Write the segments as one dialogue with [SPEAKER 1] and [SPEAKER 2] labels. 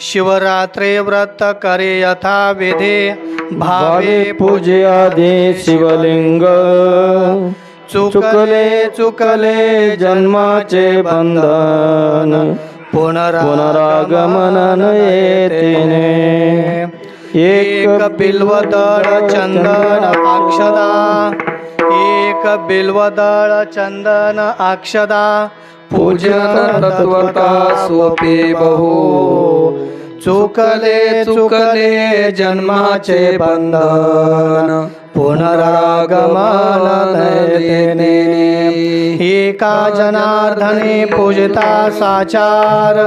[SPEAKER 1] शिवरात्रे व्रत करे यथा विधे
[SPEAKER 2] भावे पूजे आदि शिवलिंग चुकले जन्माचे बंधन पुनरागमन येतेने
[SPEAKER 1] एक बिल्वदळ चंदन अक्षदा एक बिल्वदळ चंदन अक्षदा
[SPEAKER 2] पूजन तत्वता सोपे बहु चुकले जन्माचे बंधन पुनरागमन येतेने
[SPEAKER 1] एका जनार्दने पूजिता साचार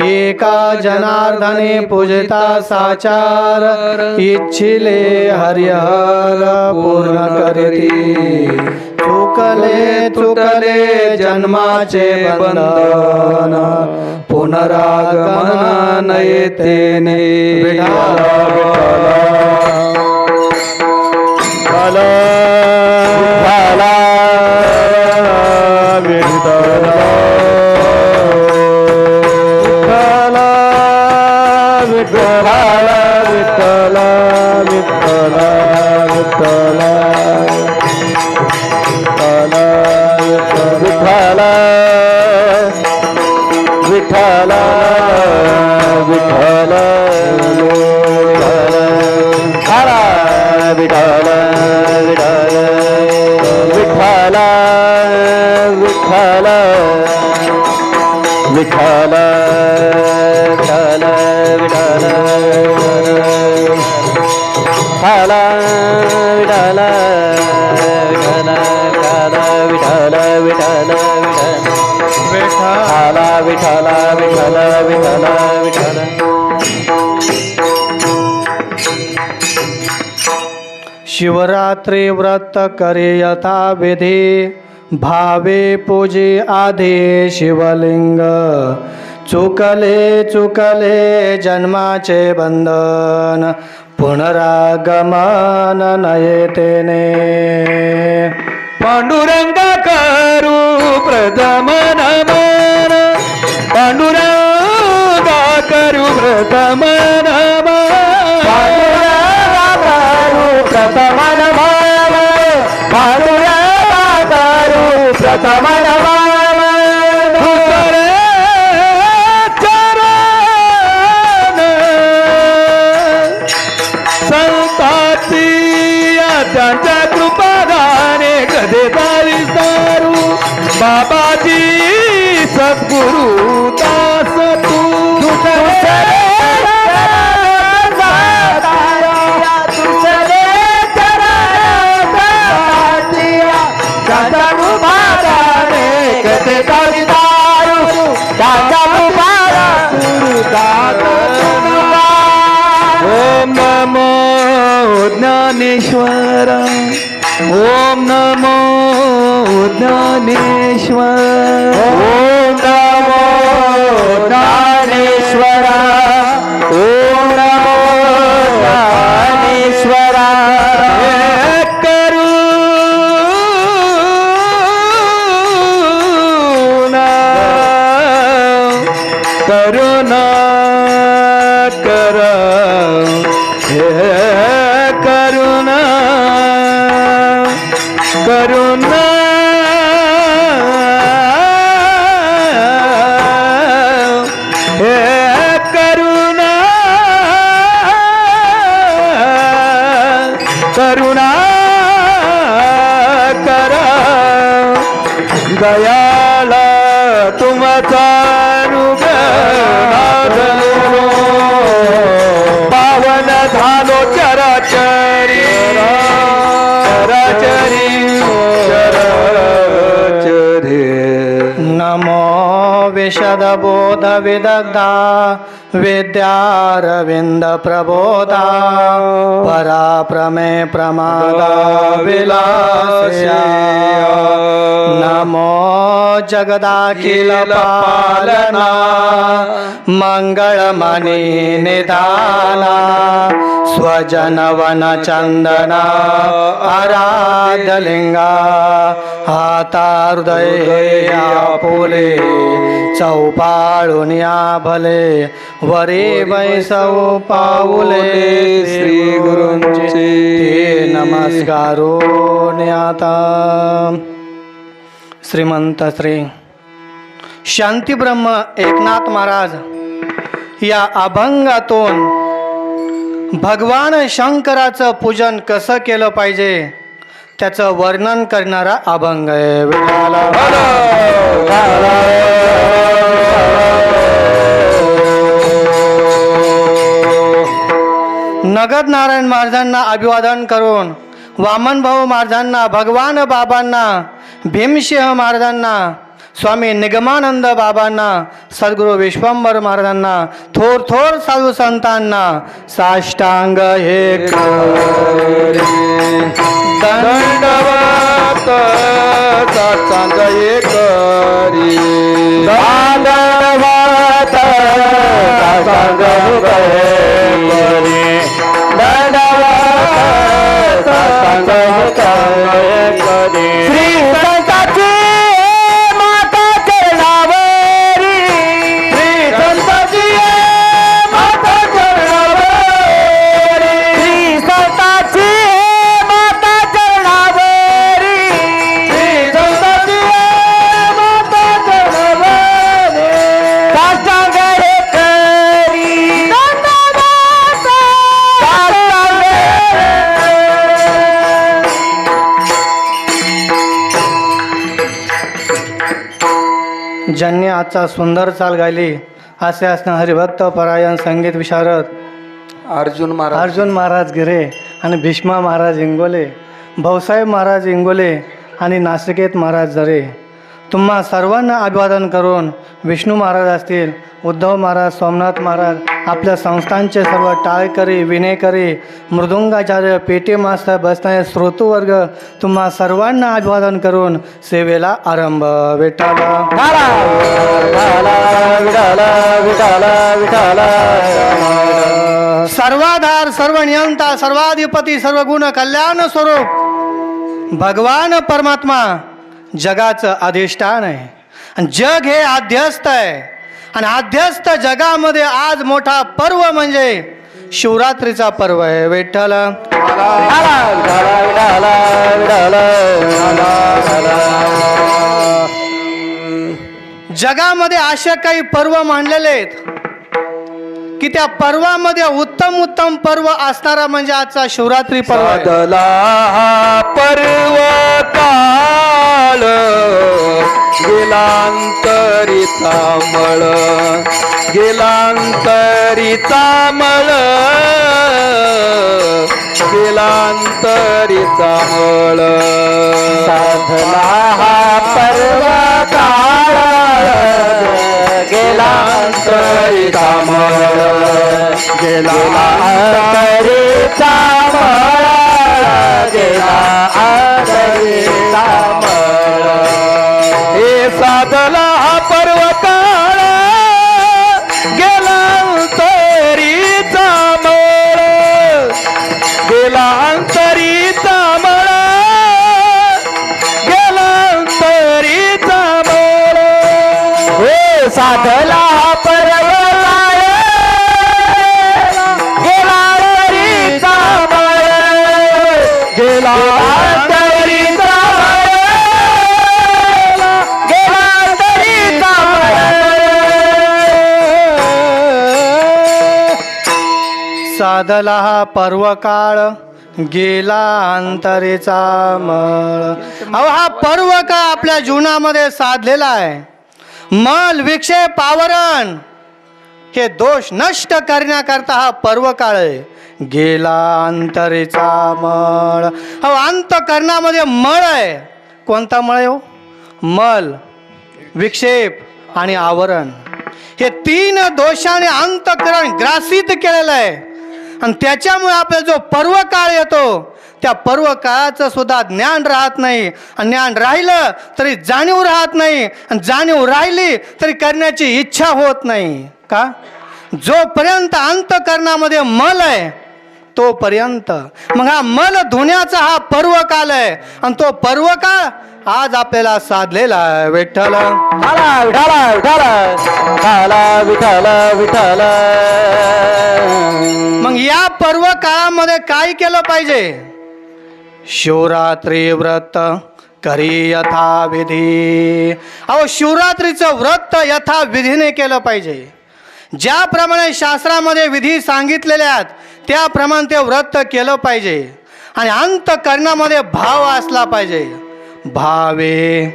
[SPEAKER 1] एका जनार्दने पूजिता साचार इच्छिले हरिहर पूर्ण करीती चुकले जन्माचे बंधन
[SPEAKER 2] पुनरागमन येतेने
[SPEAKER 1] शिवरात्रि व्रत करे यथा विधि भावे पूजे आधे शिवलिंग चुकले जन्माचे बंधन पुनरागमन नयेतेने
[SPEAKER 2] पांडुरंगा करू प्रथम नमन पांडुरंगा करू प्रथम नमन प्रथम नमन पांडुरंगा करू प्रथम नमन संताची त्यांच्या कृपादाने कधे विस्तारू बाबाजी सद्गुरु दास तू ओम नमो ज्ञानेश्वर ओम नमो ज्ञानेश्वर ओम नमो ज्ञानेश्वर ओम नमो ज्ञानेश्वर करुणा कर करुणा करुणा हे करुणा करुणा कर दयाला तुमचा पावन झालो चराचरी चराचरी
[SPEAKER 1] नमो विशदबोध विदग्धा विद्यारविंद प्रबोधा पराप्रमे प्रमादा विलास्या नमो जगदाखिल पालना मंगळमणि निधाना स्वजनवन चंदना आराध्यलिंगा हाता हृदय आपुले चौपाळून या भले वरे बैसव पाऊले श्री गुरूंचे ते नमस्कारो न्याता. श्रीमंत श्री शांतीब्रह्म एकनाथ महाराज या अभंगातून भगवान शंकराचं पूजन कसं केलं पाहिजे त्याचं वर्णन करणारा अभंग आहे. विठाला नगद नारायण महाराजांना अभिवादन करून, वामन भाऊ महाराजांना, भगवान बाबांना, भीमसिंह महाराजांना, स्वामी निगमानंद बाबांना, सद्गुरू विश्वंभर महाराजांना, थोर थोर साधू संतांना साष्टांग हे
[SPEAKER 2] दंडवत साष्टांग हे करी. दंडवत साष्टांग हे करी. दंडवत साष्टांग हे करी. श्री संताची माता चरणावरी. श्री संताची माता चरणावरी. श्री संताची माता चरणावरी. श्री संताची माता चरणावरी. साष्टांग हे करी. दंडवत साष्टांग
[SPEAKER 1] ज्यांनी आजचा सुंदर चाल गायली असे असणं हरिभक्त परायण संगीत विशारद
[SPEAKER 2] अर्जुन
[SPEAKER 1] महाराज गिरे आणि भीष्मा महाराज इंगोले, भाऊसाहेब महाराज इंगोले आणि नाशिकेत महाराज जरे, तुम्हा सर्वांना अभिवादन करून विष्णू महाराज असतील, उद्धव महाराज, सोमनाथ महाराज, आपल्या संस्थांचे सर्व टाळकरी, विनेकरी, मृदुंगाचार्य, पेटे मास्तर, बसणारे श्रोतृवर्ग, तुम्हा सर्वांना अभिवादन करून सेवेला आरंभ. विठाला सर्वाधार, सर्व नियंता, सर्वाधिपती, सर्व गुण कल्याण स्वरूप भगवान परमात्मा जगाचं अधिष्ठान आहे आणि जग हे आध्यस्थ आहे आणि आध्यस्थ जगामध्ये आज मोठा पर्व म्हणजे शिवरात्रीचा पर्व आहे. विठ्ठल जगामध्ये असे काही पर्व मांडलेले आहेत की त्या पर्वामध्ये उत्तम पर्व असणारा म्हणजे आजचा शिवरात्री पर्व आहे.
[SPEAKER 2] साधला पर्व काळ गेलांतरीचा मळ. गेलांतरीचा मळ. गेलांतरीचा मळ. साधला पर्व काळ गेलांतरीचा मळ. गेलांतरीचा मळ. गेलांतरीचा मळ. हे साधला पर्व काळ गेलांतरीचा मळ. गेलांतरीचा मळ. गेलांतरीचा मळ. हे साधला पर्व गेलांतरीचा मळ. गेलांतरीचा गेलांतरीचा
[SPEAKER 1] साधला हा पर्व काळ गेला अंतरेचा मळ. अहो हा पर्व काळ आपल्या जीवनामध्ये साधलेला आहे. मल, विक्षेप, आवरण हे दोष नष्ट करण्याकरता हा पर्व काळ आहे. गेला अंतरेचा मळ. अहो अंतकरणामध्ये मळ आहे. कोणता मळ आहे हो? मल, विक्षेप आणि आवरण हे तीन दोषाने अंतकरण ग्रासित केलेलं आहे आणि त्याच्यामुळे आपल्याला जो पर्व काळ येतो त्या पर्व काळाचं सुद्धा ज्ञान राहत नाही आणि ज्ञान राहिलं तरी जाणीव राहत नाही आणि जाणीव राहिली तरी करण्याची इच्छा होत नाही. का? जोपर्यंत अंतकरणामध्ये मल आहे तोपर्यंत. मग हा मल धुण्याचा हा पर्व काल आहे आणि तो पर्व काळ आज आपल्याला साधलेला आहे. विठ्ठल
[SPEAKER 2] विठाला विठाला विठाला विठाला विठाला.
[SPEAKER 1] मग या पर्व काळामध्ये काय केलं पाहिजे? शिवरात्री व्रत करी यथाविधी. अहो शिवरात्रीचं व्रत यथाविधीने केलं पाहिजे. ज्याप्रमाणे शास्त्रामध्ये विधी सांगितलेले आहेत त्याप्रमाणे ते व्रत केलं पाहिजे. आणि अंतःकरणामध्ये भाव असला पाहिजे. भावे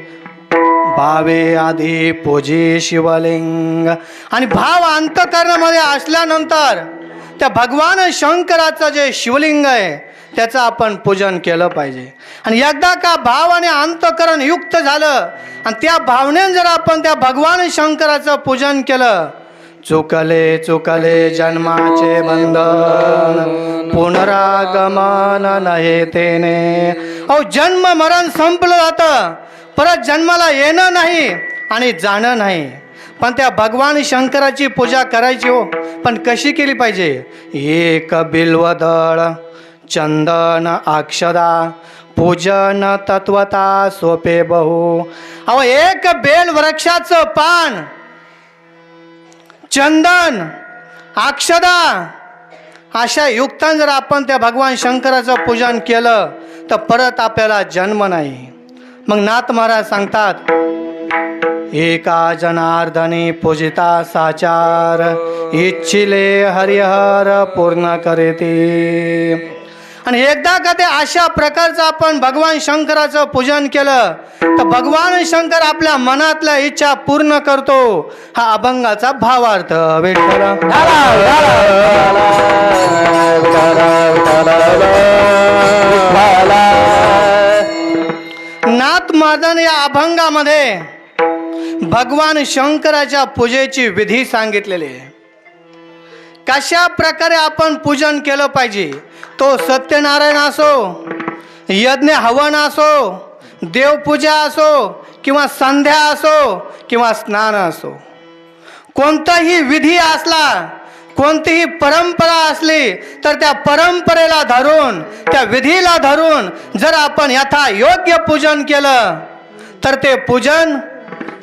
[SPEAKER 1] भावे आधी पूजी शिवलिंग. आणि भाव अंतःकरणामध्ये असल्यानंतर त्या भगवान शंकराचं जे शिवलिंग आहे त्याचं आपण पूजन केलं पाहिजे. आणि एकदा का भाव आणि अंतःकरण युक्त झालं आणि त्या भावनेने जर आपण त्या भगवान शंकराचं पूजन केलं, चुकले चुकले जन्माचे बंधन पुनरागमन नहे तेने. अहो जन्म मरण संपलं जातं, परत जन्माला येणं नाही आणि जाणं नाही. पण त्या भगवान शंकराची पूजा करायची हो, पण कशी केली पाहिजे? एक बिल्वदळ चंदन अक्षदा पूजन तत्वता सोपे बहु. अहो एक बेल वृक्षाचं पान, चंदन, अक्षदा अशा युक्तान जर आपण त्या भगवान शंकराचं पूजन केलं तर परत आपल्याला जन्म नाही. मग नाथ महाराज सांगतात, एका जनार्दनी पूजिता साचार इच्छिले हरिहर पूर्ण करेती. आणि एकदा का ते अशा प्रकारचं आपण भगवान शंकराचं पूजन केलं तर भगवान शंकर आपल्या मनातल्या इच्छा पूर्ण करतो. हा अभंगाचा भावार्थ. विठ्ठल नाथ महाराजांनी या अभंगामध्ये भगवान शंकराच्या पूजेची विधी पूजलेली आहे. कशा प्रकारे आपण पूजन केलं पाहिजे? तो सत्यनारायण असो, यज्ञ हवन असो, देवपूजा असो किंवा संध्या असो किंवा स्नान असो, कोणताही विधी असला, कोणतीही परंपरा असली तर त्या परंपरेला धरून, त्या विधीला धरून जर आपण यथा योग्य पूजन केलं तर ते पूजन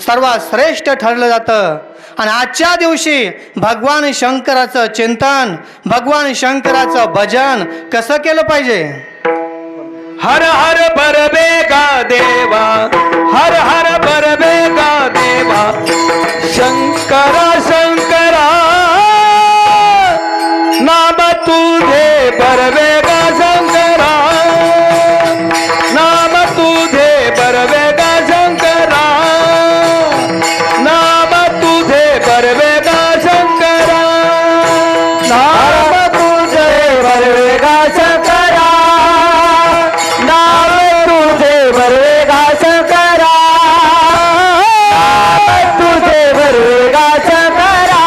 [SPEAKER 1] सर्वात श्रेष्ठ ठरलं जातं. आणि आजच्या दिवशी भगवान शंकराचं चिंतन, भगवान शंकराचं भजन कसं केलं पाहिजे?
[SPEAKER 2] हर हर बरबेगा देवा, हर हर बरबेगा देवा, शंकरा शंकरा नाम तुझे बरबेगा शंकरा, नाम तुझे बरबेगा शंकरा, नाम तुझे बरबेगा शंकरा, नाम तुझे बरबेगा शंकरा, नाम तुझे बरबेगा शंकरा, नाम तुझे बरबेगा शंकरा.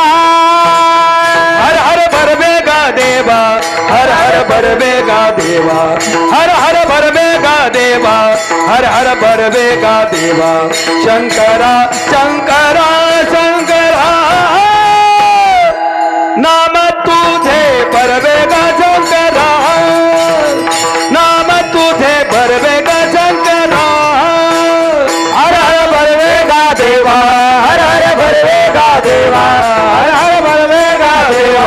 [SPEAKER 2] हर हर बरबेगा देवा, हर हर बरबेगा देवा, हर हर बरबेगा देवा, हर हर बरबेगा देवा, शंकरा शंकरा शंकरा नाम तुझे बरबेगा शंकरा, नाम तुझे बरबेगा शंकरा. हर हर बरबेगा देवा, हर हर बरबेगा देवा, हर हर बरबेगा देवा,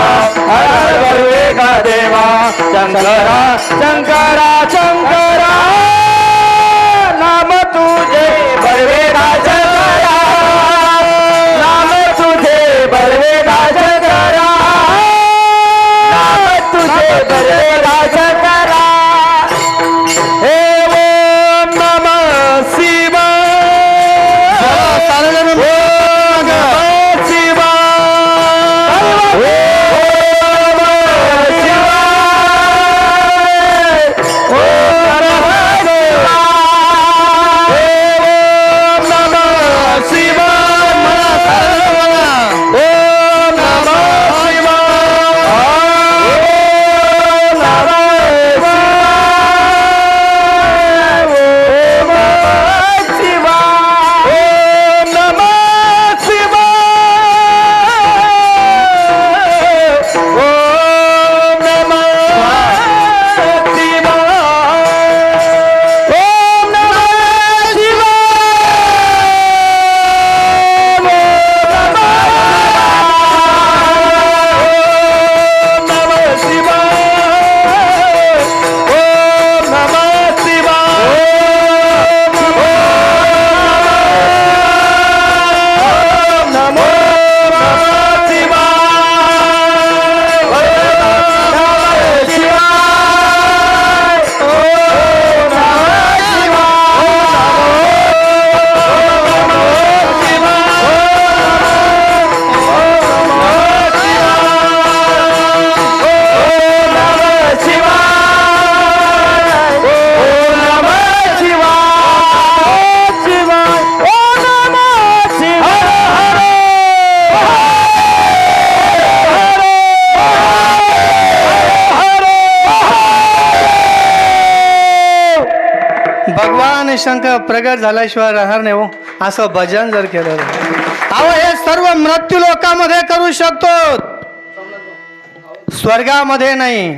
[SPEAKER 2] हर हर बरबेगा देवा, शंकरा शंकरा शंकरा नाम तुझे बरबेगा शंकरा, नाम तुझे बरबेगा शंकरा, नाम तुझे बरबेगा शंकरा. हे ओम नमः शिवाय, ओम नमः शिवाय, ओम नमः शिवाय, ओम नमः शिवाय, ओम नमः शिवाय, ओम
[SPEAKER 1] भगवान शंकर प्रगट झाल्याशिवाय राहणार नाही हो, असं भजन जर केलं अहो हे सर्व मृत्यू लोकामध्ये करू शकतो, स्वर्गामध्ये नाही,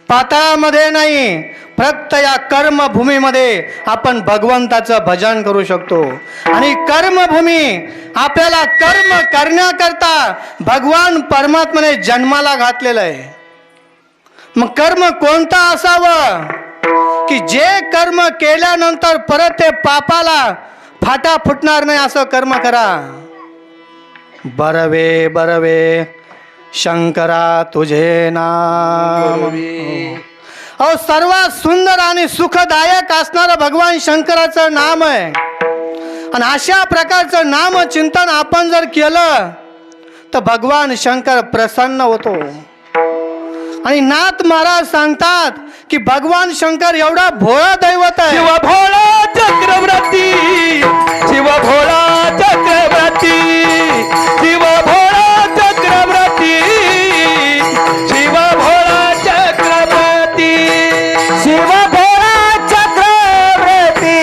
[SPEAKER 1] पाताळामध्ये नाही, फक्त या कर्मभूमीमध्ये आपण भगवंताचं भजन करू शकतो. आणि कर्मभूमी आपल्याला कर्म करण्याकरता भगवान परमात्म्याने जन्माला घातलेलं आहे. मग कर्म कोणता असावं की जे कर्म केल्यानंतर परत ते पापाला फाटा फुटणार नाही असं कर्म करा. बरवे बरवे शंकरा तुझे नाम. अहो सर्वात सुंदर आणि सुखदायक असणारं भगवान शंकराचं नाम आहे. आणि अशा प्रकारचं नामचिंतन आपण जर केलं तर भगवान शंकर प्रसन्न होतो. आणि नाथ महाराज सांगतात की भगवान शंकर एवढा भोळा दैवत आहे.
[SPEAKER 2] शिव भोळा चक्रवर्ती, शिव भोळा चक्रवर्ती, शिव भोळा चक्रवर्ती, शिव भोळा चक्रवर्ती, शिव भोळा चक्रवर्ती,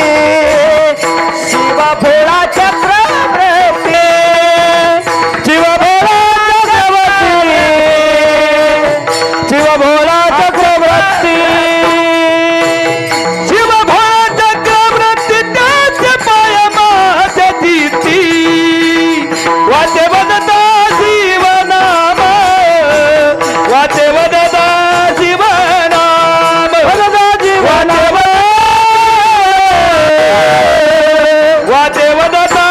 [SPEAKER 2] शिव भोळा चक्रवर्ती, शिव भोळा चक्रवर्ती, शिव भोळा चक्रवर्ती, शिव भोळा चक्रवर्ती, त्याचे पाय माझे दिती, वाचे वदता शिव नाम, वाचे वदता शिव नाम, वदता शिव नाम, वाचे वदता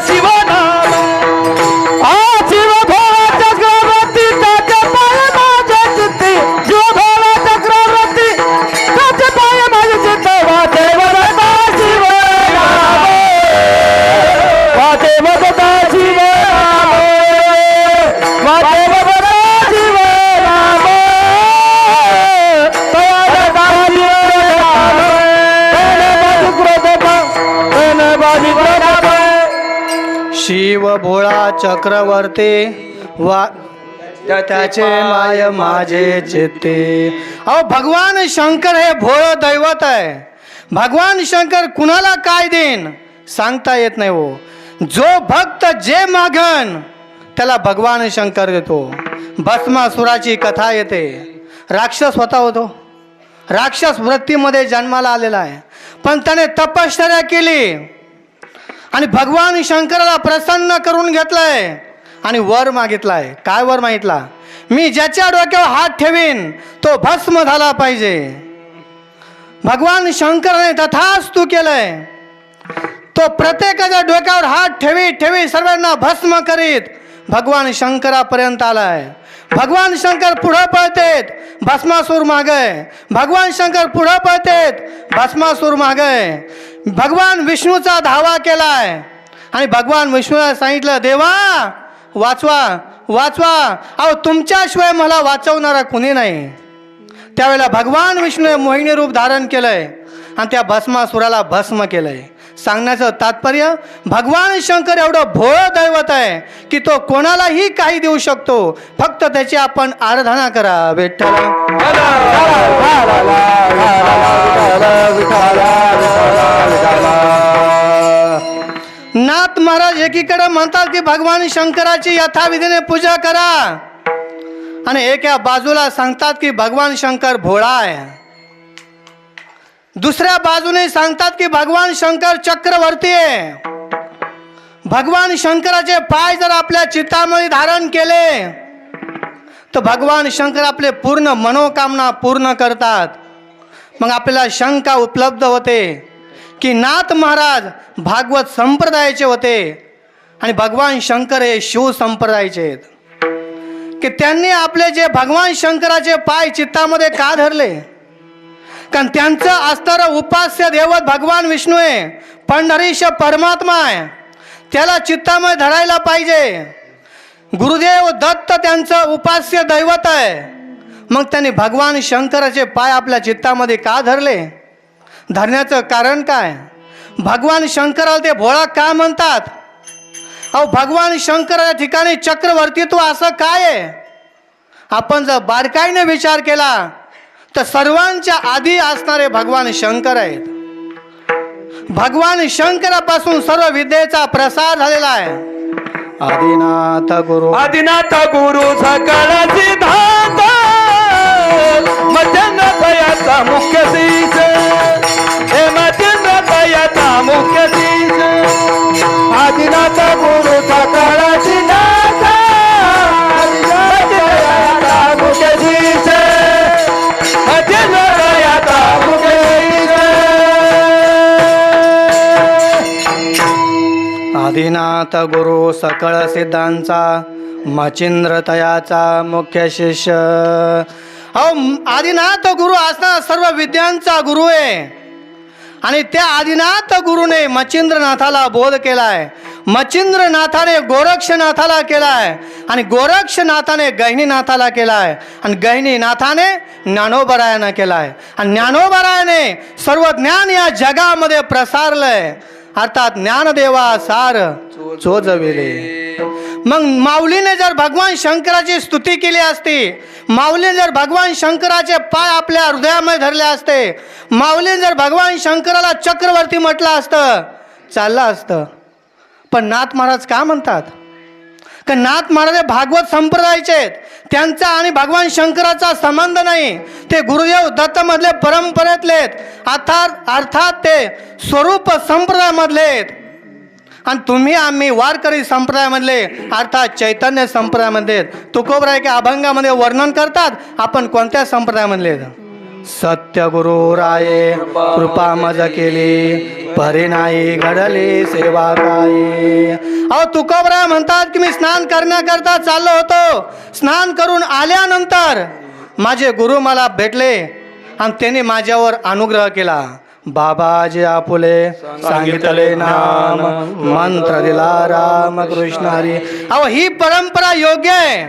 [SPEAKER 2] शिव नाम. शिव भोळा चक्रवर्ती, त्याचे पाय माझे चित्ती, शिव भोळा चक्रवर्ती, त्याचे पाय माझे चित्त, वाचे वदता शिव नाम, वाचे वदता शिव नाम, वाचे वदता शिव नाम, तया दता शिव नाम, तेने बाजू क्रोधता, तेने बाजू क्रोधता.
[SPEAKER 1] शिव भोळा चक्रवर्ती वा त्याचे माय माझे चित्ते. अहो भगवान शंकर हे भोळ दैवत आहे. भगवान शंकर कुणाला काय देईन सांगता येत नाही हो. जो भक्त जे मागन त्याला भगवान शंकर देतो. भस्मासुराची कथा येते. राक्षस होता होतो, राक्षस वृत्तीमध्ये जन्माला आलेला आहे, पण त्याने तपश्चर्या केली आणि भगवान शंकराला प्रसन्न करून घेतलंय आणि वर मागितलाय. काय वर मागितला? मी ज्याच्या डोक्यावर हात ठेवीन तो भस्म झाला पाहिजे. भगवान शंकराने तथास्तु केलंय. तो प्रत्येकाच्या डोक्यावर हात ठेवी ठेवी सर्वांना भस्म करीत भगवान शंकरापर्यंत आलाय. भगवान शंकर पुढं पळतेत, भस्मासूर मागे. भगवान शंकर पुढं पळतेत, भस्मासूर मागे. भगवान विष्णूचा धावा केलाय आणि भगवान विष्णूला सांगितलं, देवा वाचवा वाचवा. अहो तुमच्याशिवाय मला वाचवणारा कुणी नाही. त्यावेळेला भगवान विष्णूने मोहिनी रूप धारण केलंय आणि त्या भस्मासुराला भस्म केलंय. सांगण्याचं तात्पर्य भगवान शंकर एवढं भोळं दैवत आहे की तो कोणालाही काही देऊ शकतो, फक्त त्याची आपण आराधना करा. विठ्ठल नाथ महाराज एकीकडे म्हणतात की भगवान शंकराची यथाविधीने पूजा करा आणि एका बाजूला सांगतात की भगवान शंकर भोळा आहे. दुसऱ्या बाजूने सांगतात की भगवान शंकर चक्रवर्ती आहे. भगवान शंकराचे पाय जर आपल्या चित्तामध्ये धारण केले तर भगवान शंकर आपले पूर्ण मनोकामना पूर्ण करतात. मग आपल्याला शंका उपलब्ध होते की नाथ महाराज भागवत संप्रदायाचे होते आणि भगवान शंकर हे शिव संप्रदायाचे आहेत, की त्यांनी आपले जे भगवान शंकराचे पाय चित्तामध्ये का धरले? कारण त्यांचं असणारं उपास्य दैवत भगवान विष्णू आहे, पंढरीश परमात्मा आहे, त्याला चित्तामध्ये धरायला पाहिजे. गुरुदेव दत्त त्यांचं उपास्य दैवत आहे. मग त्यांनी भगवान शंकराचे पाय आपल्या चित्तामध्ये का धरले? धरण्याचं कारण काय? भगवान शंकराला ते भोळा का म्हणतात? अहो भगवान शंकराच्या ठिकाणी चक्रवर्तीत्व असं काय आहे? आपण जर बारकाईने विचार केला तर सर्वांच्या आधी असणारे भगवान शंकर आहेत. भगवान शंकरापासून सर्व विद्येचा प्रसार झालेला आहे. आदिनाथ गुरु
[SPEAKER 2] आदिनाथ गुरु सकळ सिद्धांत मच्छिंद्र तयाचा मुख्य शीश हे मच्छिंद्र तयाचा मुख्य शीश आदिनाथ गुरु सकळ सिद्धांत मच्छिंद्र तयाचा मुख्य शीश मच्छिंद्र तयाचा मुख्य
[SPEAKER 1] आदिनाथ गुरु सकळ सिद्धांचा मच्छिंद्र तयाचा मुख्य शिष्य. आदिनाथ गुरु असणारा सर्व विद्यांचा गुरु आहे आणि त्या आदिनाथ गुरुने मच्छिंद्रनाथाला बोध केलाय. मच्छिंद्रनाथाने गोरक्षनाथाला केलाय आणि गोरक्षनाथाने गहिनीनाथाला केलाय आणि गहिनीनाथाने ज्ञानोबरायाने केलाय आणि ज्ञानोबरायाने सर्व ज्ञान या जगामध्ये प्रसारलंय. अर्थात ज्ञानदेवा सार चोजविले. मग माऊलीने जर भगवान शंकराची स्तुती केली असती, माऊलीने जर भगवान शंकराचे पाय आपल्या हृदयामध्ये धरले असते, माऊलीने जर भगवान शंकराला चक्रवर्ती म्हटलं असतं, चाललं असतं. पण नाथ महाराज का म्हणतात का नाथ महाराज भागवत संप्रदायाचे आहेत, त्यांचा आणि भगवान शंकराचा संबंध नाही. ते गुरुदेव दत्त मधले परंपरेतले आहेत, अर्थात ते स्वरूप संप्रदायामधले आहेत. आणि तुम्ही आम्ही वारकरी संप्रदायामधले अर्थात चैतन्य संप्रदायामध्ये. तुकोबराय के अभंगामध्ये वर्णन करतात आपण कोणत्या संप्रदायामधले आहेत. सत्य गुरु राये कृपा मज केली परी नाही घडली सेवा काय. अहो तुकोबराय म्हणतात की मी स्नान करण्याकरता चाललो होतो, स्नान करून आल्यानंतर माझे गुरु मला भेटले आणि त्यांनी माझ्यावर अनुग्रह केला. बाबाजी आपुले सांगितले नाम मंत्र दिला राम कृष्ण हरी. अहो ही परंपरा योग्य आहे,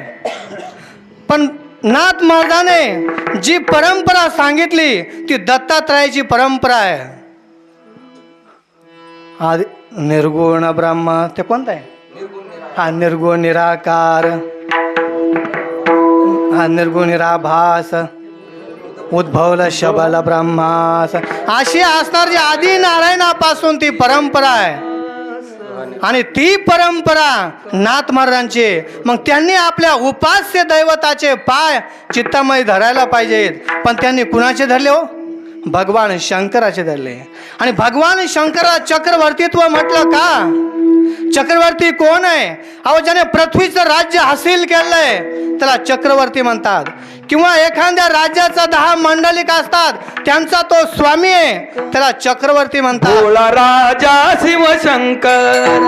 [SPEAKER 1] पण नाथ महाराजाने जी परंपरा सांगितली ती दत्तात्रयाची परंपरा आहे. आदि निर्गुण ब्रह्म ते कोणतं आहे, हा निर्गुण निराकार, हा निर्गुण निराभास, उद्भवल शबल ब्रह्मास, अशी असणारी आदि नारायणापासून ती परंपरा आहे. आणि ती परंपरा नाथ महाराजांची. मग त्यांनी आपल्या उपास्य दैवताचे पाय चित्तामध्ये धरायला पाहिजेत. पण त्यांनी कुणाचे धरले हो, भगवान शंकराचे धरले. आणि भगवान शंकरा चक्रवर्तीत्व म्हटलं का, चक्रवर्ती कोण आहे. अहो ज्याने पृथ्वीचं राज्य हासिल केलंय त्याला चक्रवर्ती म्हणतात. किंवा एखाद्या राज्याचा 10 मंडलिक असतात त्यांचा तो स्वामी आहे, त्याला चक्रवर्ती म्हणतात.
[SPEAKER 2] भोला राजा शिवशंकर,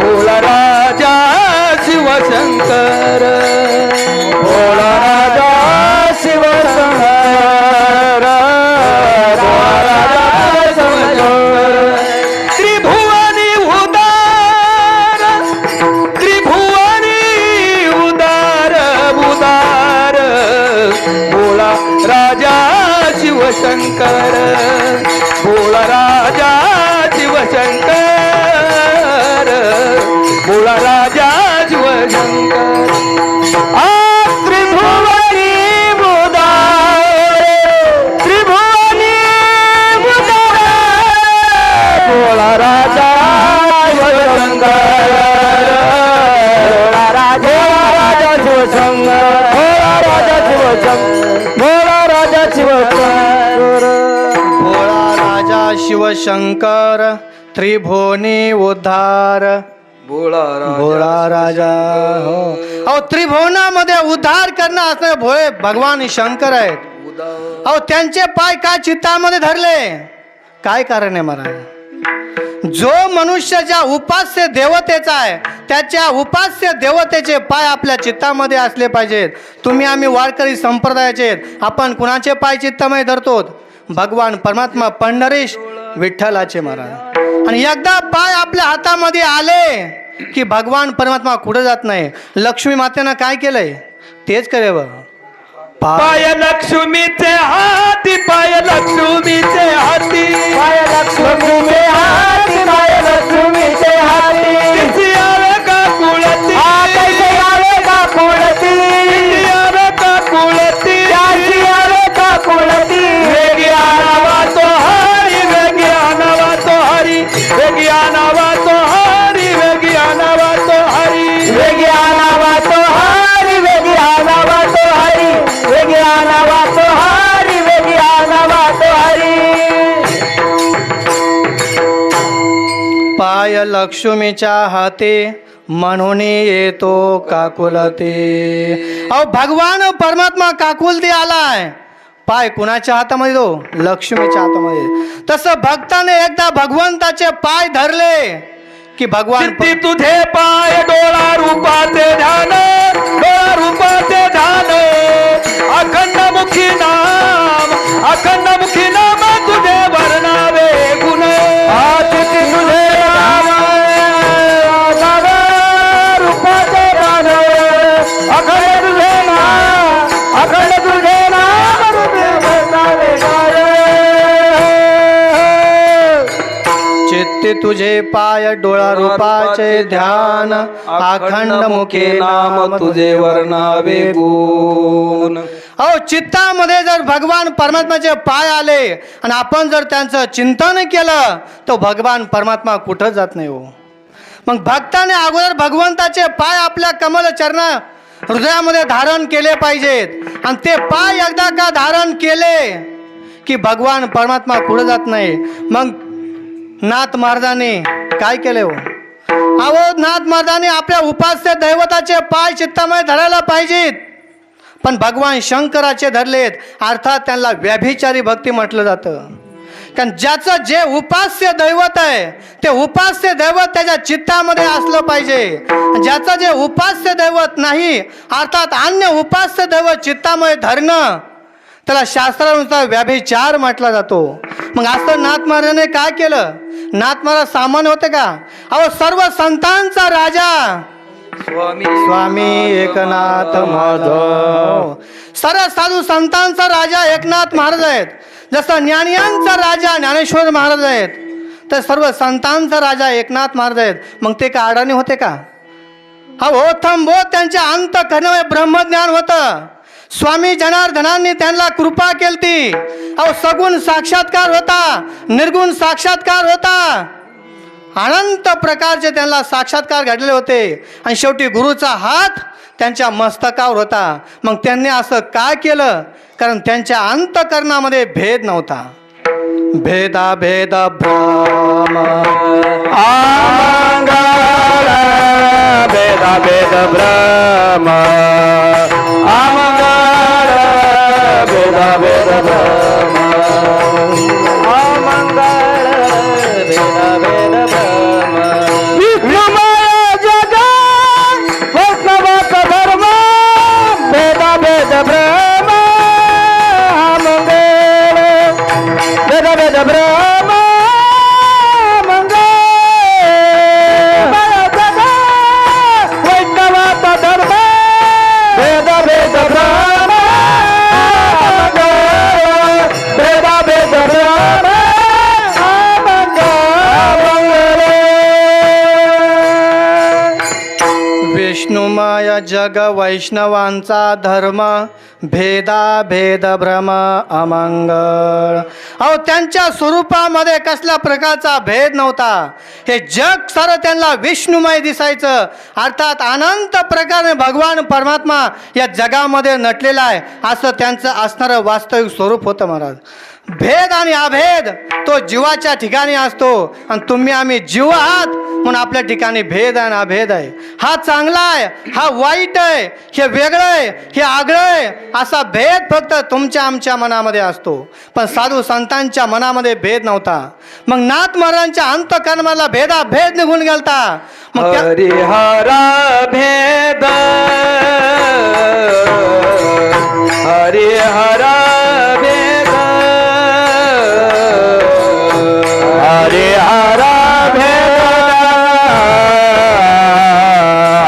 [SPEAKER 2] भोला राजा शिवशंकर, भोला राजा शिवशंकर, भोला राजा शिवशंकर. त्रिभुवनी उदार, त्रिभुवनी उदार उदार, भोला राजा शिवशंकर, भोला राजा शिवशंकर, भोला राजा शिवशंकर. त्रिभुवनी उदार, त्रिभुवनी उदार, भोला राजा शिवशंकर, भोला राजा शिवशंकर, भोला राजा शिवशंकर, भोला राजा शिवशंकर,
[SPEAKER 1] भोळा राजा शिवशंकर त्रिभुवनी उद्धार, भोळा राजा. हो अहो त्रिभुवनामध्ये उद्धार करणार असणारे भोळे भगवान शंकर आहेत. अहो त्यांचे पाय का चित्तामध्ये धरले, काय कारण आहे महाराज. जो मनुष्य ज्या उपास्य देवतेचा आहे त्याच्या उपास्य देवतेचे पाय आपल्या चित्तामध्ये असले पाहिजेत. तुम्ही आम्ही वारकरी संप्रदायाचे आहेत, आपण कुणाचे पाय चित्तामध्ये धरतो, भगवान परमात्मा पंढरीश विठ्ठलाचे महाराज. आणि एकदा पाय आपल्या हातामध्ये आले की भगवान परमात्मा कुठे जात नाही. लक्ष्मी मातेनं काय केलंय तेच करे बघ.
[SPEAKER 2] पाय लक्ष्मीचे हाती, पाय लक्ष्मीचे हाती, पाय लक्ष्मीचे हाती, पाय लक्ष्मीचे हाती. तिची आवे का कुळती, तिची आवे का कुळती, तिची आवे का कुळती, त्याची आवे का कुळती. वेगी आणावा तो हरी, वेगी आणावा
[SPEAKER 1] लक्ष्मीच्या हाती म्हणून येतो काकुलते. अहो भगवान परमात्मा काकुलती आलाय. पाय कुणाच्या हातामध्ये? तो लक्ष्मीच्या हातामध्ये. तसं भक्ताने एकदा भगवंताचे पाय धरले की भगवान
[SPEAKER 2] चित्ती तुझे पाय डोळा रूपाचे ध्यान, डोळा रूपाचे ध्यान, अखंड मुखी नाम, अखंड मुखी नाम तुझे वर्णावे गुण. चित्ती तुझे नाम रूपाचे ध्यान, अखंड तुझे नाम, अखंड तुझे नाम तुझे वर्णावे गाय.
[SPEAKER 1] चित्ती तुझे पाय डोळा रूपाचे ध्यान, अखंड मुखे नाम तुझे
[SPEAKER 2] वर्णावे गुण.
[SPEAKER 1] अहो चित्तामध्ये जर भगवान परमात्म्याचे पाय आले आणि आपण जर त्यांचं चिंतन केलं तर भगवान परमात्मा कुठं जात नाही हो. मग भक्ताने अगोदर भगवंताचे पाय आपल्या कमल चरणा हृदयामध्ये धारण केले पाहिजेत आणि ते पाय एकदा का धारण केले की भगवान परमात्मा कुठं जात नाही. मग नाथ महाराजांनी काय केले हो? अहो नाथ महाराजांनी आपल्या उपास्य दैवताचे पाय चित्तामध्ये धरायला पाहिजेत, पण भगवान शंकराचे धरलेत. अर्थात त्यांना व्यभिचारी भक्ती म्हटलं जातं. कारण ज्याचं जे उपास्य दैवत आहे ते उपास्य दैवत त्याच्या चित्तामध्ये असलं पाहिजे. ज्याचं जे उपास्य दैवत नाही, अर्थात अन्य उपास्य दैवत चित्तामध्ये धरणं, त्याला शास्त्रानुसार व्यभिचार म्हटला जातो. मग असं नाथ महाराजांनी काय केलं? नाथ महाराज सामान्य होते का? अहो सर्व संतांचा राजा स्वामी एकनाथ माधव. सर्व साधू संतांचा राजा एकनाथ महाराज आहेत. जसं ज्ञानियांचा राजा ज्ञानेश्वर महाराज आहेत, तर सर्व संतांचा राजा एकनाथ महाराज आहेत. मग ते का अडाणी होते का? हो थांबो, त्यांच्या अंतःकरणामध्ये ब्रह्मज्ञान होतं. स्वामी जनार्दनांनी त्यांना कृपा केलती. अहो सगुण साक्षात्कार होता, निर्गुण साक्षात्कार होता, अनंत प्रकारचे त्यांना साक्षात्कार घडले होते. आणि शेवटी गुरुचा हात त्यांच्या मस्तकावर होता. मग त्यांनी असं काय केलं? कारण त्यांच्या अंतःकरणामध्ये भेद नव्हता. भेदा भेद भ्रम
[SPEAKER 2] आमंगल, भेदा भेद भ्रम आमंगल, भेदा भेद भ्रम आमंगल, भेदा भेद भ्रम. विष्णुमय जग वैष्णवाचा धर्म, भेदा भेद भ्रम आमंगल, भेदा भेद भ्रम मंगल. वैष्णवाचा धर्म, भेदा भेद भ्रम भेदा भेद भ्रम
[SPEAKER 1] विष्णुमय जग वैष्णवांचा धर्म, भेदा भेद भ्रम अमंगळ. अहो त्यांच्या स्वरूपामध्ये कसल्या प्रकारचा भेद नव्हता. हे जग सारं त्यांना विष्णुमय दिसायचं. अर्थात अनंत प्रकारे भगवान परमात्मा या जगामध्ये नटलेला आहे असं त्यांचं असणारं वास्तविक स्वरूप होतं महाराज. भेद आणि अभेद तो जीवाच्या ठिकाणी असतो आणि तुम्ही आम्ही जीव आहात म्हणून आपल्या ठिकाणी भेद आणि अभेद आहे. हा चांगला आहे, हा वाईट आहे, हे वेगळं आहे, हे आगळं आहे, असा भेद फक्त तुमच्या आमच्या मनामध्ये असतो. पण साधू संतांच्या मनामध्ये भेद नव्हता. मग नाथ महाराजांच्या अंतःकरणाला भेद निघून गेलता. मग
[SPEAKER 2] हरिहरा भेद, हरिहरा भेद, हरिहरा भेद,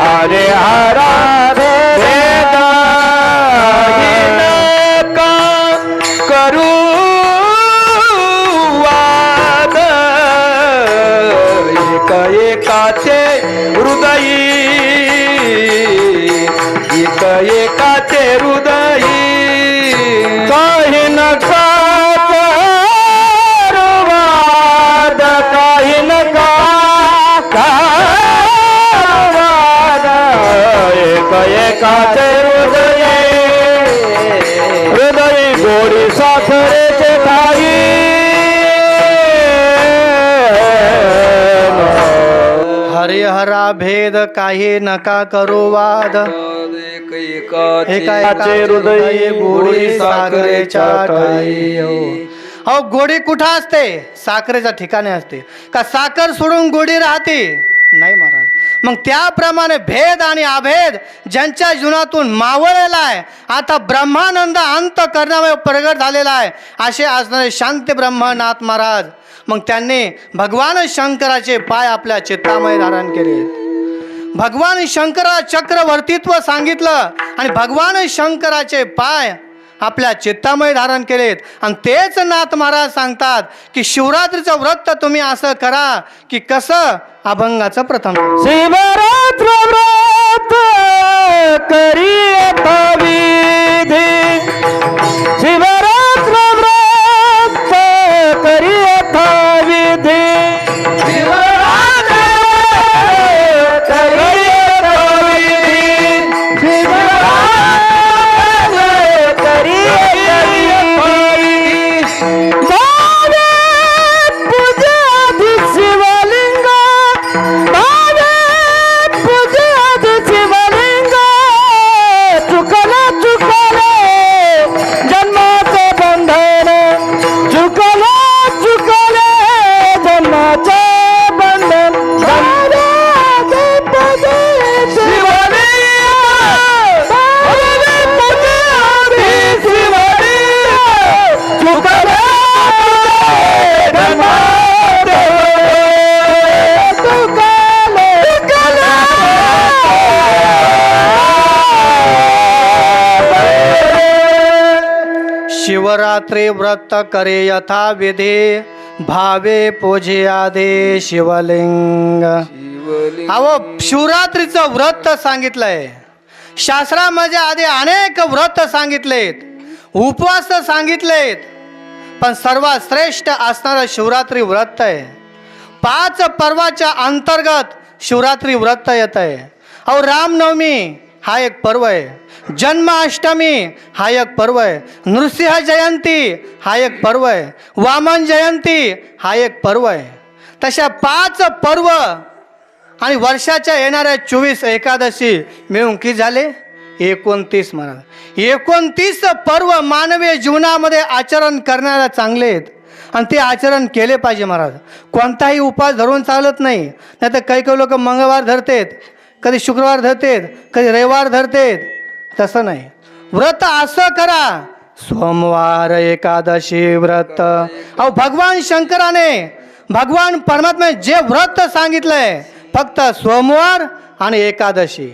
[SPEAKER 2] हरिहरा भेद. का करू वाद, एक एकाचे हृदयी, एक एकाचे हृदयी. काही नका वाद, काही नका वाद, एक एकाचे हृदय, हृदय गोडी साखरेचे काही.
[SPEAKER 1] करा भेद काही नका करू वाद
[SPEAKER 2] एकाचे हृदय गोडी साखरेच्या ठाई.
[SPEAKER 1] अहो गोडी कुठं असते? साखरेच्या ठिकाणी असते. का साखर सोडून गोडी राहते? नाही महाराज. मग त्याप्रमाणे भेद आणि अभेद ज्यांच्या जीवनातून मावळलेला आहे, आता ब्रह्मानंद अंत करण्यामुळे प्रगट झालेला आहे, असे असणारे शांती ब्रह्मनाथ महाराज, मग त्यांनी भगवान शंकराचे पाय आपल्या चित्तामध्ये धारण केले. भगवान शंकरा चक्रवर्तीत्व सांगितलं आणि भगवान शंकराचे पाय आपल्या चित्तामध्ये धारण केलेत. आणि तेच नाथ महाराज सांगतात की शिवरात्रीचं व्रत तुम्ही असं करा की कसं अभंगाचं प्रथम
[SPEAKER 2] शिवरात्र व्रत करीत विधी, शिवरात्र व्रत करीत विधी, शिवरात्र करीत विधी, शिवरात्र करीत विधी. पूजाधी शिवलिंग, पूजाधी शिवलिंग, चुकले चुकले जन्माचे बंधन, चुकले चुकले जन्माचे बंधन.
[SPEAKER 1] शिवरात्री व्रत करे यथा विधी, भावे पूजे आदे शिवलिंग. अहो शिवरात्रीचं व्रत सांगितलंय. शास्त्रामध्ये आधी अनेक व्रत सांगितलेत, उपवास सांगितलेत, पण सर्वात श्रेष्ठ असणारं शिवरात्री व्रत आहे. 5 पर्वाच्या अंतर्गत शिवरात्री व्रत येत आहे. अहो रामनवमी हा एक पर्व आहे, जन्माष्टमी हा एक पर्व आहे, नृसिंह जयंती हा एक पर्व आहे, वामन जयंती हा एक पर्व आहे. तशा 5 पर्व आणि वर्षाच्या येणाऱ्या 24 एकादशी मिळून किती झाले? 29 महाराज. 29 पर्व मानवीय जीवनामध्ये आचरण करणारे चांगले आहेत आणि ते आचरण केले पाहिजे महाराज. कोणताही उपास धरून चालत नाही. नाही तर काही लोक मंगळवार धरतेत, कधी शुक्रवार धरतेत, कधी रविवार धरतेत. तसं नाही. व्रत असं करा, सोमवार एकादशी व्रत. अहो भगवान शंकराने, भगवान परमात्म्याने जे व्रत सांगितलंय फक्त सोमवार आणि एकादशी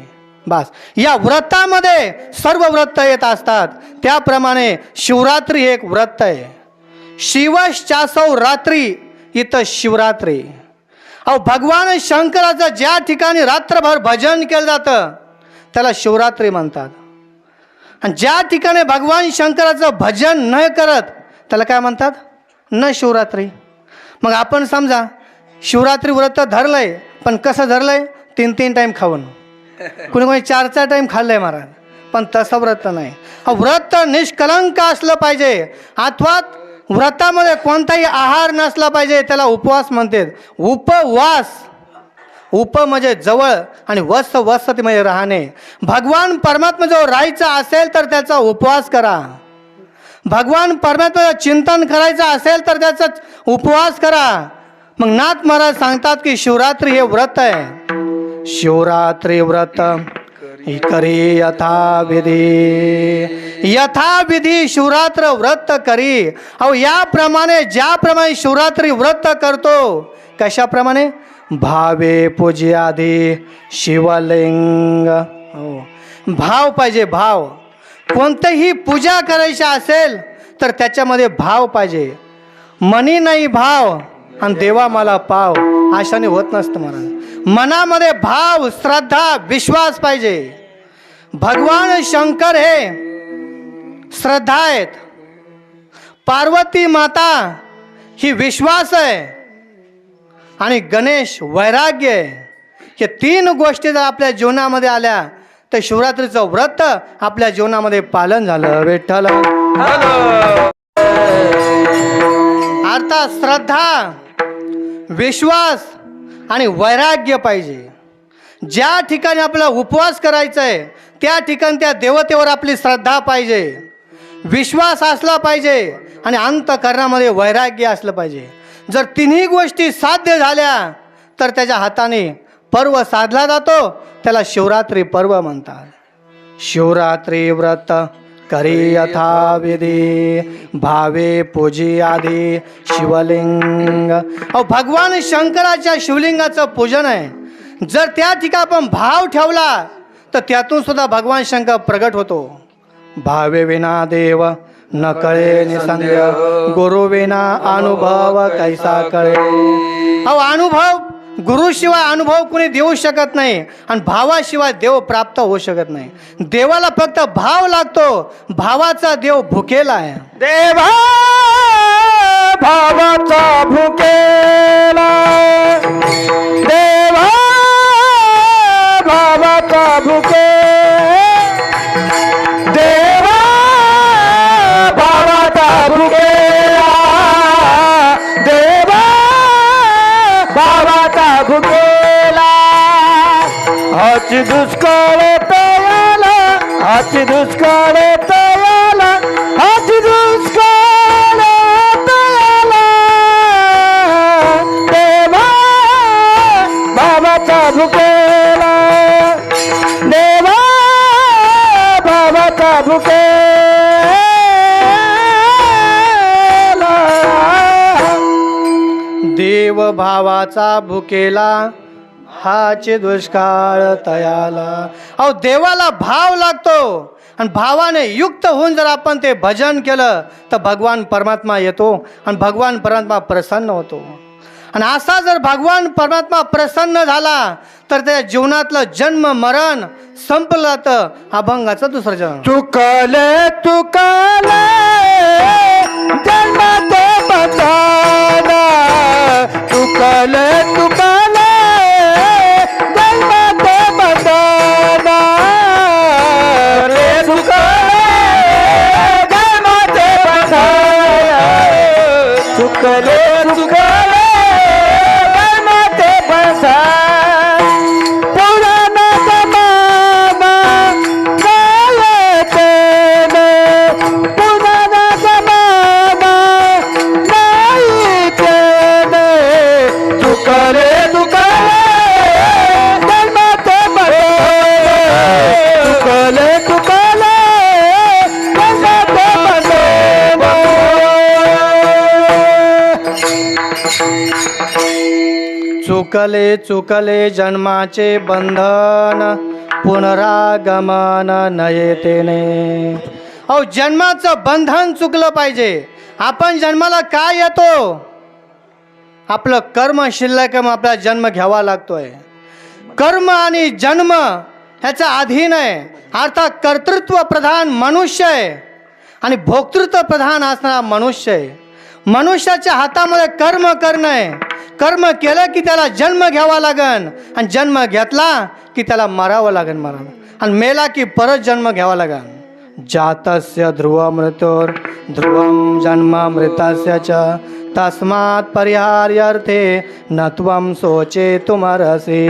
[SPEAKER 1] बस. या व्रतामध्ये सर्व व्रत येत असतात. त्याप्रमाणे शिवरात्री एक व्रत आहे. शिवश्चासौ रात्री इथं शिवरात्री. अहो भगवान शंकराचं ज्या ठिकाणी रात्रभर भजन केलं जातं त्याला शिवरात्री म्हणतात. आणि ज्या ठिकाणी भगवान शंकराचं भजन न करत त्याला काय म्हणतात? न शिवरात्री. मग आपण समजा शिवरात्री व्रत धरलंय, पण कसं धरलंय? 3 टाईम खाऊन. कोणी 4 टाईम खाल्लंय महाराज, पण तसं व्रत नाही. व्रत निष्कलंक असलं पाहिजे, अथवा व्रतामध्ये कोणताही आहार नसला पाहिजे. त्याला उपवास म्हणतात. उपवास, उप म्हणजे जवळ आणि वस वसती म्हणजे राहणे. भगवान परमात्मा जवळ राहायचं असेल तर त्याचा उपवास करा. भगवान परमात्म्याचं चिंतन करायचं असेल तर त्याचा उपवास करा. मग नाथ महाराज सांगतात की शिवरात्री हे व्रत आहे. शिवरात्री व्रत करी यथाविधी, यथाविधी शिवरात्र व्रत करी. अहो याप्रमाणे ज्याप्रमाणे शिवरात्री व्रत करतो, कशाप्रमाणे? भावे पूज्यादी शिवलिंग. हो, भाव पाहिजे. भाव. कोणतीही पूजा करायची असेल तर त्याच्यामध्ये भाव पाहिजे. मनी नाही भाव आणि देवा मला पाव, अशाने होत नसतं महाराज. मनामध्ये भाव, श्रद्धा, विश्वास पाहिजे. भगवान शंकर हे श्रद्धा आहेत, पार्वती माता ही विश्वास आहे आणि गणेश वैराग्य आहे. हे 3 गोष्टी जर आपल्या जीवनामध्ये आल्या तर शिवरात्रीचं व्रत आपल्या जीवनामध्ये पालन झालं. विठ्ठल. अर्थात श्रद्धा, विश्वास आणि वैराग्य पाहिजे. ज्या ठिकाणी आपल्याला उपवास करायचा आहे त्या ठिकाणी त्या देवतेवर आपली श्रद्धा पाहिजे, विश्वास असला पाहिजे आणि अंतःकरणामध्ये वैराग्य असलं पाहिजे. जर तिन्ही गोष्टी साध्य झाल्या तर त्याच्या हाताने पर्व साधला जातो. त्याला शिवरात्री पर्व म्हणतात. शिवरात्री व्रत करी यथाविधी भावे पूजी आधी शिवलिंग. भगवान शंकराच्या शिवलिंगाचं पूजन आहे. जर त्या ठिकाणी आपण भाव ठेवला तर त्यातून सुद्धा भगवान शंकर प्रगट होतो. भावे विना देव न कळे निसंदेह, गुरु विना अनुभव कैसा कळे. अनुभव गुरुशिवाय अनुभव कुणी देऊ शकत नाही आणि भावाशिवाय देव प्राप्त होऊ शकत नाही. देवाला फक्त भाव लागतो. भावाचा देव भुकेला आहे.
[SPEAKER 2] देवा भावाचा भुकेला, देवा भावाचा भुके, देवा भावाचा भुकेला, देवा भावाचा भुकेला. हाची दुष्काळ तयाला, हाची दुष्काळ तयाला, हाची दुष्काळ तयाला. देवा बाबाचा भुकेला, देवा बाबाचा भुकेला.
[SPEAKER 1] देव भावाचा भुकेला, हाचे दुष्काळ तयाला. देवाला भाव लागतो आणि भावाने युक्त होऊन जर आपण ते भजन केलं तर भगवान परमात्मा येतो आणि भगवान परमात्मा प्रसन्न होतो. आणि असा जर भगवान परमात्मा प्रसन्न झाला तर त्या जीवनातलं जन्म मरण संपलं जातं. अभंगाचं दुसरं जन्म.
[SPEAKER 2] चुकले चुकले जन्माचे बंधना, चुकले चुकले जन्माचे बंधना, रे चुकले जन्माचे बंधना, चुकले चुकले जन्माचे बंधना.
[SPEAKER 1] चुकले चुकले जन्माचे बंधन, पुनरागमन नयेतेने. जन्माचं बंधन चुकलं पाहिजे. आपण जन्माला काय येतो? आपलं कर्म शिल्लक आपला जन्म घ्यावा लागतोय. कर्म आणि जन्म ह्याचा अधीन आहे. अर्थात कर्तृत्व प्रधान मनुष्य आहे आणि भोक्तृत्व प्रधान असणारा मनुष्य आहे. मनुष्याच्या हातामध्ये कर्म करणं आहे. कर्म केलं की त्याला जन्म घ्यावा लागन आणि जन्म घेतला की त्याला मरावं लागन, आणि मेला की परत जन्म घ्यावा लागन. जातस्य ध्रुव मृत्योर ध्रुवम जन्म मृतस्य च तस्मात् परिहार्यर्थे न त्वं सोचे तुमरसे.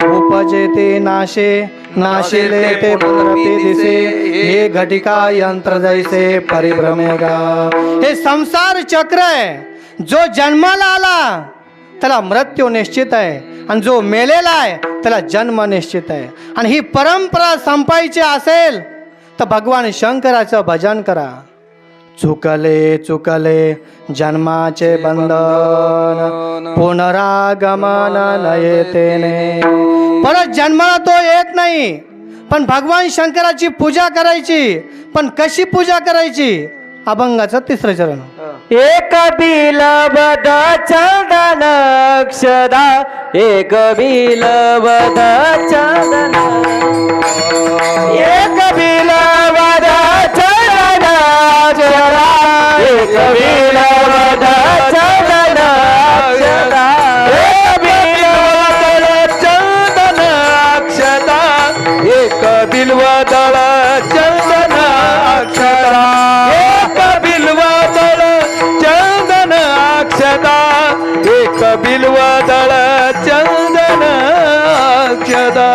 [SPEAKER 1] उपजेते नाशे नाशिले ते पुनरपि दिसे, हे घटिका यंत्र जैसे परिभ्रमेगा. हे संसार चक्र आहे. जो जन्माला आला त्याला मृत्यू निश्चित आहे आणि जो मेलेला आहे त्याला जन्म निश्चित आहे. आणि ही परंपरा संपायची असेल तर भगवान शंकराचं भजन करा. चुकले चुकले जन्माचे बंधन, पुनरागमन नयेतेने. परत जन्माला तो येत नाही. पण भगवान शंकराची पूजा करायची. पण कशी पूजा करायची? अभंगाचं तिसरं चरण.
[SPEAKER 2] एक बिलवद चंदन अक्षदा, एक बिलवद चंदन, एक बिलवद चंदन अक्षदा, एक बिलवद चंदन अक्षदा, एक बिलवद चंदन अक्षदा, एक बिलवद चंदन अक्षदा, एक बिलवद चंदन अक्षदा, एक बिल्वदळ चंदन अक्षदा.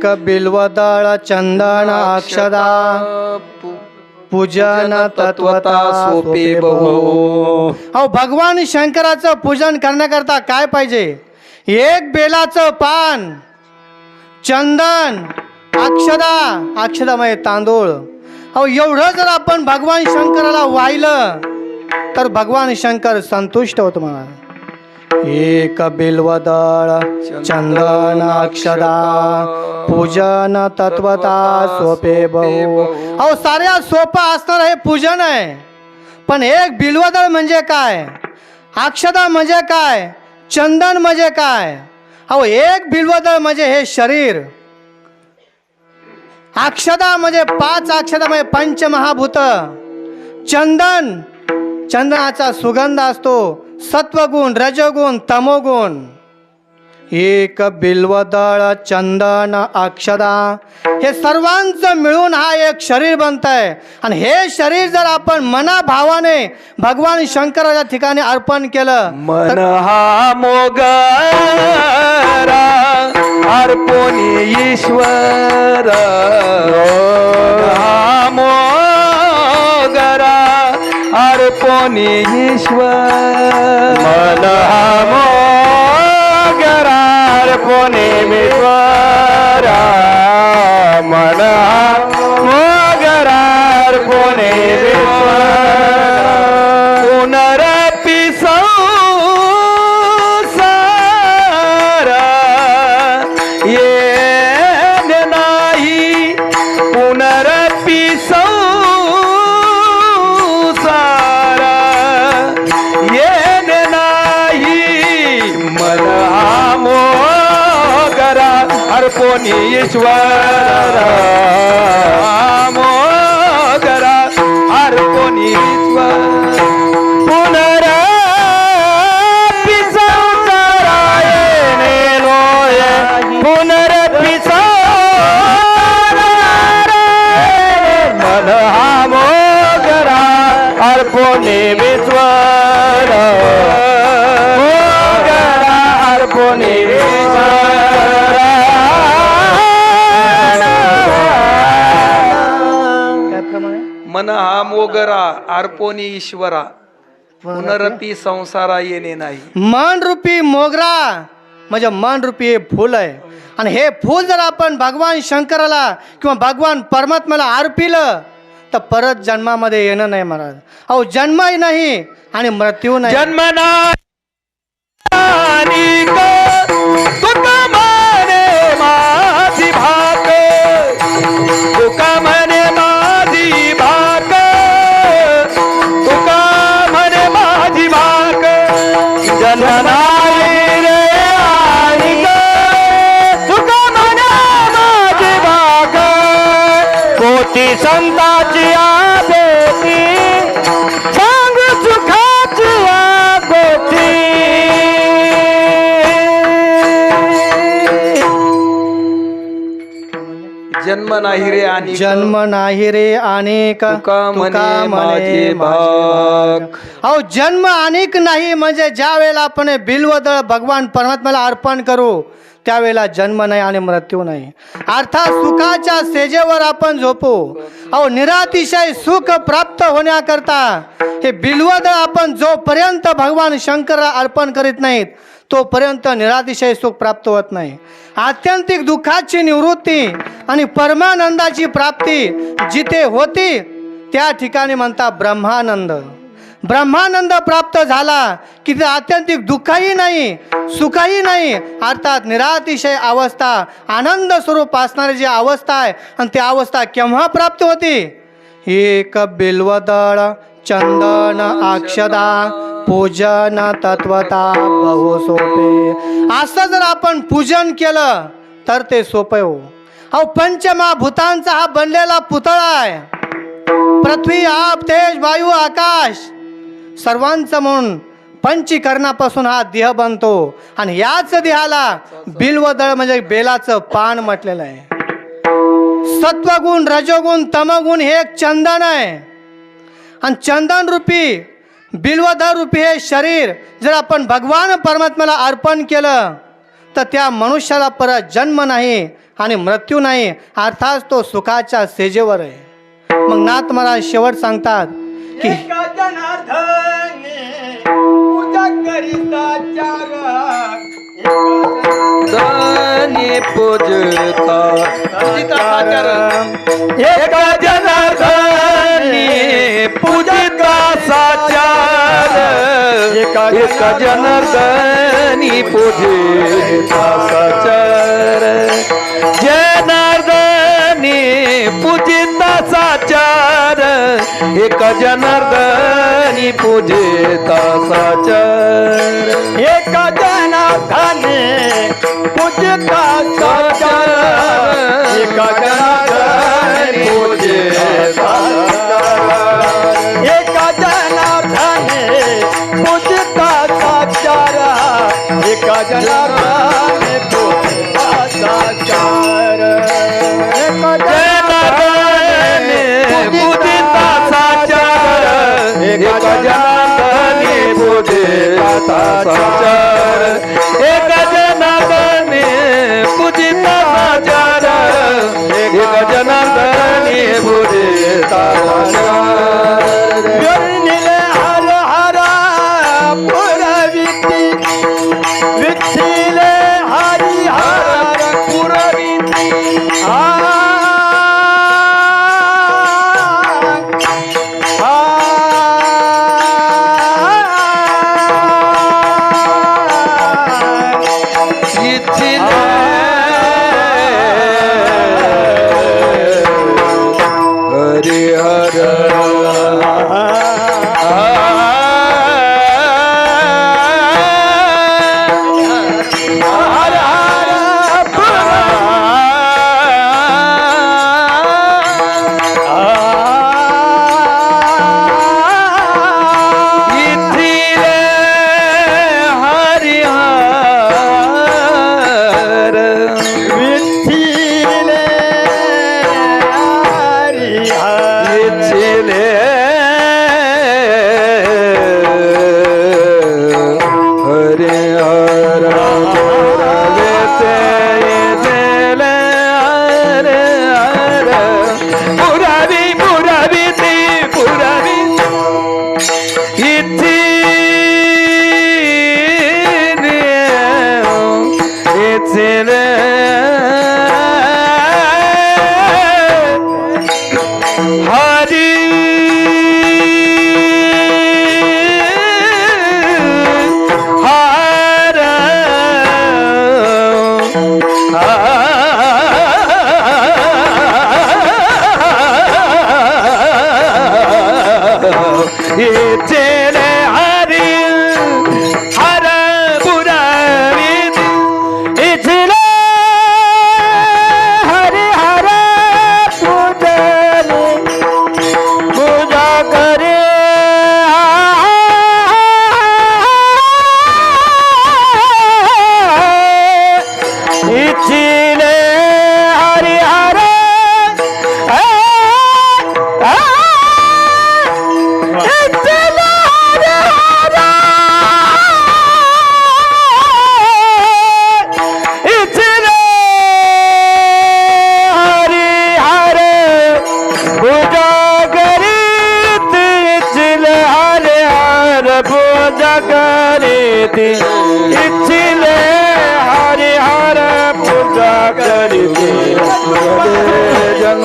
[SPEAKER 1] एक बिल्वदळ चंदन अक्षदा पूजन तत्वता सोपे बहु. अहो भगवान शंकराचं पूजन करण्याकरता काय पाहिजे? एक बेलाचं पान, चंदन, अक्षदा म्हणजे तांदूळ. अहो एवढं जर आपण भगवान शंकराला वाहिलं तर भगवान शंकर संतुष्ट होतो म्हणा. एक बिल्वदळ चंदन अक्षदा पूजन तत्वता सोपे बहु. अहो साऱ्या सोपं असणार हे पूजन आहे, पण एक बिल्वदळ म्हणजे काय, अक्षदा म्हणजे काय, चंदन म्हणजे काय? अहो एक बिल्वदळ म्हणजे हे शरीर, अक्षदा म्हणजे 5 अक्षदा म्हणजे पंचमहाभूत, चंदनाचा सुगंध असतो, सत्वगुण, रजोगुण, तमोगुण. एक बिल्वदळ चंदन अक्षदा हे सर्वांचं मिळून हा एक शरीर बनत आहे. आणि हे शरीर जर आपण मनाभावाने भगवान शंकराच्या ठिकाणी अर्पण केलं,
[SPEAKER 2] मन हा मोगरा अर्पोनी ईश्वर. हा मोगरा अर्पोनी ईश्वर. मन हा मोगरा अर्पोनी ईश्वर. मन हा मोगरा अर्पोनी ईश्वर. पुनरपि संसार येन नाही. पुनरपि संसार येन नाही. मन हा मोगरा अर्पोनी ईश्वर. मोगरा अर्पोनी ईश्वर. पुनरपि संसाराय नेलोय. पुनरपि संसाराय मन हा मोगरा अर्पोनी ईश्वर. मोगरा अर्पोनी ईश्वर. मन हा मोगरा अर्पोनी ईश्वरा. पुनरपि संसारा येणे नाही.
[SPEAKER 1] मन रूपी मोगरा म्हणजे मन रूपी हे फूल आहे. आणि हे फूल जर आपण भगवान शंकराला किंवा भगवान परमात्म्याला अर्पिलं तर परत जन्मामध्ये येणं नाही महाराज. अहो जन्मही नाही आणि मृत्यू नाही.
[SPEAKER 2] जन्म नाही तुका म्हणे माझी भाक. तुका म्हणे माझी भाक. तुका म्हणे माझी भाक. जन्म नाही रे आणि तुका म्हणे माझी भाक. कोटी संताची आबोती सांग सुखाची आबोती. जन्म नाही रे आणि
[SPEAKER 1] जन्म नाही रे अनेक
[SPEAKER 2] तुका म्हणे माझी भाक.
[SPEAKER 1] अहो जन्म अनेक नाही म्हणजे ज्या वेळेला आपण बिल्वदळ भगवान परमात्म्याला अर्पण करू त्यावेळेला जन्म नाही आणि मृत्यू नाही. अर्थात सुखाच्या सेजेवर आपण झोपू. अहो निरातिशय सुख प्राप्त होण्याकरता हे बिल्वदळ आपण जोपर्यंत भगवान शंकराला अर्पण करीत नाहीत तोपर्यंत निरातिशय सुख प्राप्त होत नाही. आत्यंतिक दुःखाची निवृत्ती आणि परमानंदाची प्राप्ती जिथे होती त्या ठिकाणी म्हणता ब्रह्मानंद. ब्रह्मानंद प्राप्त झाला की ते आत्यंतिक दुःखही नाही सुखही नाही. अर्थात निरातिशय अवस्था आनंद स्वरूप असणारी जी अवस्था आहे आणि ती अवस्था केव्हा प्राप्त होती? एक बिल्वदळ चंदन अक्षदा पूजन तत्वता बहु सोपे. असं जर आपण पूजन केलं तर ते सोपे हो. अहो पंचमहाभूतांचा हा बनलेला पुतळा आहे. पृथ्वी आप तेज वायू आकाश सर्वांचं म्हणून पंचीकरणापासून हा देह बनतो. आणि याच देहाला बिल्वदळ म्हणजे बेलाचं पान म्हटलेलं आहे. सत्वगुण रजोगुण तमगुण हे एक चंदन आहे. आणि चंदन रूपी बिल्वदळ रूपी हे शरीर जर आपण भगवान परमात्म्याला अर्पण केलं तर त्या मनुष्याला परत जन्म नाही आणि मृत्यू नाही, अर्थात तो सुखाच्या सेजेवर आहे. मग नाथ महाराज शेवट सांगतात की
[SPEAKER 3] एका जनार्दने पूजा करिता चार
[SPEAKER 2] जनी पूजता
[SPEAKER 3] एका जनार्दने
[SPEAKER 2] पूजिता साचार एका जनार्दनी पूजिता साचार जनार्दनी पूजिता साचार एक जनार्दनी पूजिता साचार
[SPEAKER 3] एका जनार्दने पूजिता साचार एका जनार्दने पूजिता एका जनार्दने पूजिता साचार एका जनार्दने पूजिता साचार
[SPEAKER 2] जनार्दनी पूजिता साचार एक जनार्दनी पूजिता साचार एक जनार्दनी पूजिता साचार एक जनार्दनी पूजिता साचार
[SPEAKER 3] गरुनिले हर हर पुरविती विठ्ठिले हरि हर पुरविती
[SPEAKER 2] हरि हर
[SPEAKER 3] हर हर
[SPEAKER 2] इथिले हरि हर
[SPEAKER 3] विठ्ठिले हरि हर
[SPEAKER 2] इथिले हरि हर पुरविते इथिले हरि हर पुरवि पुरविति पुरवि इथिले हरि हर इथिले हरि हर पुरविति इथिले हरि हर पूजने पूजा करे इथिले हरि हर इथिले हरि हर इथिले हरि हर पूजा करीत इथिले हरि हर पूजा करीत इथिले हरि हर पूजा करीत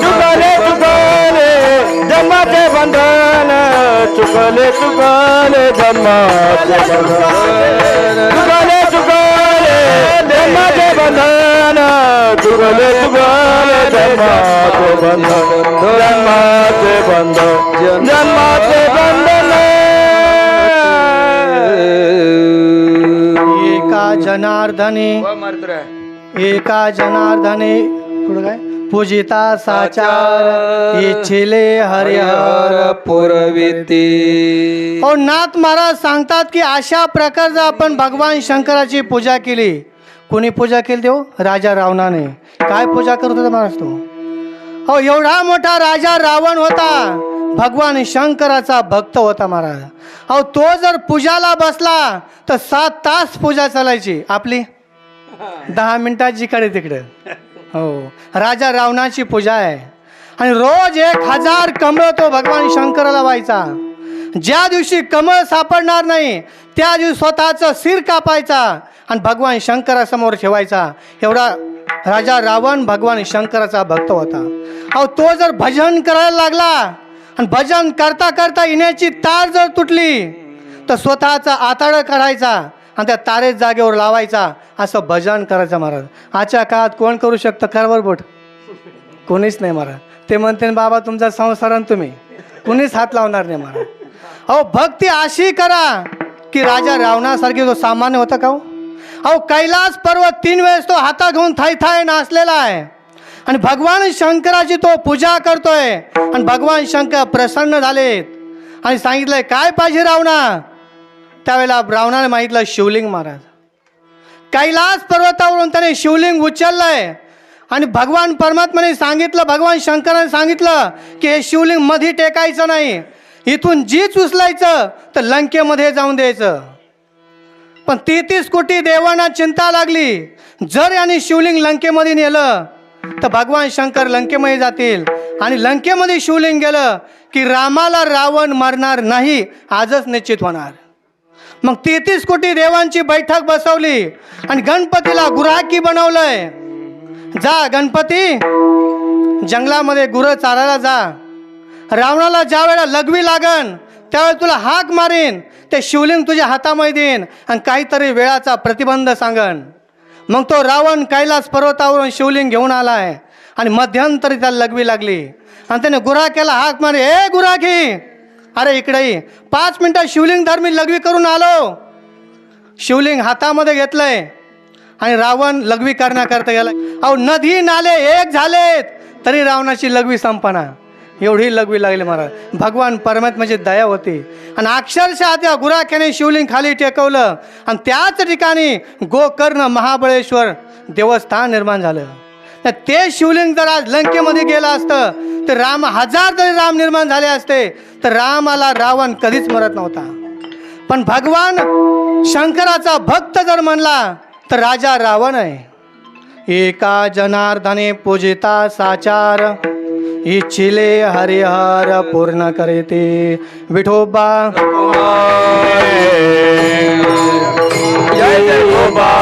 [SPEAKER 2] चुकले चुकले जन्माचे बंधन चुकले चुकले जन्माचे बंधन चुकले चुकले जन्माचे बंधन चुकले चुकले जन्माचे बंधन जन्माचे बंधन जन्माचे बंधन
[SPEAKER 1] एका जनार्दने एका जनार्दने पुढं काय पूजिता साचार इच्छिले हरिहर
[SPEAKER 2] पुरविती
[SPEAKER 1] और नाथ महाराज सांगतात की अशा प्रकारचा आपण भगवान शंकराची पूजा केली. कोणी पूजा केली देव? राजा रावणाने. काय पूजा करत होता महाराज तो? हो, एवढा मोठा राजा रावण होता, भगवान शंकराचा भक्त होता महाराज. अहो तो जर पूजाला बसला तर 7 तास पूजा चालायची. आपली 10 मिनिटात जिकडे तिकडे. हो, राजा रावणाची पूजा आहे आणि रोज 1000 कमळ तो भगवान शंकराला व्हायचा. ज्या दिवशी कमळ सापडणार नाही त्या दिवशी स्वतःचं सिर कापायचा आणि भगवान शंकरासमोर ठेवायचा. एवढा राजा रावण भगवान शंकराचा भक्त होता. अहो, तो जर भजन करायला लागला आणि भजन करता करता इण्याची तार जर तुटली तर स्वतःचा आताडं काढायचा आणि त्या तारेच जागेवर लावायचा. असं भजन करायचं महाराज. आजच्या काळात कोण करू शकतं? करवर बोट कोणीच नाही महाराज. ते म्हणते ना, बाबा तुमचा संसार आणि तुम्ही कुणीच हात लावणार नाही महाराज. अहो, भक्ती अशी करा की राजा रावणासारखी तो सामान्य होता का हो? अहो, कैलास पर्वत 3 वेळेस तो हातात घेऊन थाय थाय नाचलेला आहे आणि भगवान शंकराची तो पूजा करतोय आणि भगवान शंकर प्रसन्न झालेत आणि सांगितलंय काय पाहिजे रावणा. त्यावेळेला रावणाने मागितलं शिवलिंग महाराज. कैलास पर्वतावरून त्याने शिवलिंग उचललंय आणि भगवान परमात्म्याने सांगितलं, भगवान शंकराने सांगितलं की हे शिवलिंग मध्ये टेकायचं नाही, इथून जीच उचलायचं तर लंकेमध्ये जाऊन द्यायचं. पण 33 कोटी देवांना चिंता लागली, जर याने शिवलिंग लंकेमध्ये नेलं तर भगवान शंकर लंकेमध्ये जातील आणि लंकेमध्ये शिवलिंग गेलं की रामाला रावण मारणार नाही आजच निश्चित होणार. मग 33 कोटी देवांची बैठक बसवली आणि गणपतीला गुराकी बनवलंय. जा गणपती, जंगलामध्ये गुरं चारायला जा. रावणाला ज्या वेळेला लघवी लागन त्यावेळेला तुला हाक मारेन, ते शिवलिंग तुझ्या हातामध्ये देईन आणि काहीतरी वेळाचा प्रतिबंध सांगन. मग तो रावण कैलास पर्वतावरून शिवलिंग घेऊन आलाय आणि मध्यंतरी त्याला लघवी लागली आणि त्याने गुराख्याला हाक मारे, ए गुराखी, अरे इकडे ये, 5 मिनिटं शिवलिंग धर, मी लघवी करून आलो. शिवलिंग हातामध्ये घेतलंय आणि रावण लघवी करण्याकरता गेला. अहो, नदी नाले एक झालेत तरी रावणाची लघवी संपना, एवढी लघवी लागली महाराज. भगवान परमात्म्याची दया होती आणि अक्षरशः त्या गुराख्याने शिवलिंग खाली टेकवलं आणि त्याच ठिकाणी गोकर्ण महाबळेश्वर देवस्थान निर्माण झालं. तर ते शिवलिंग जर आज लंकेमध्ये गेलं असतं तर 1000 जरी राम निर्माण झाले असते तर रामाला रावण कधीच मरत नव्हता. पण भगवान शंकराचा भक्त जर म्हणला तर राजा रावण आहे. एका जनार्दने पूजिता साचार, इच्छिले हरिहर पूर्ण करीते. विठोबा
[SPEAKER 2] जय जय गोबा.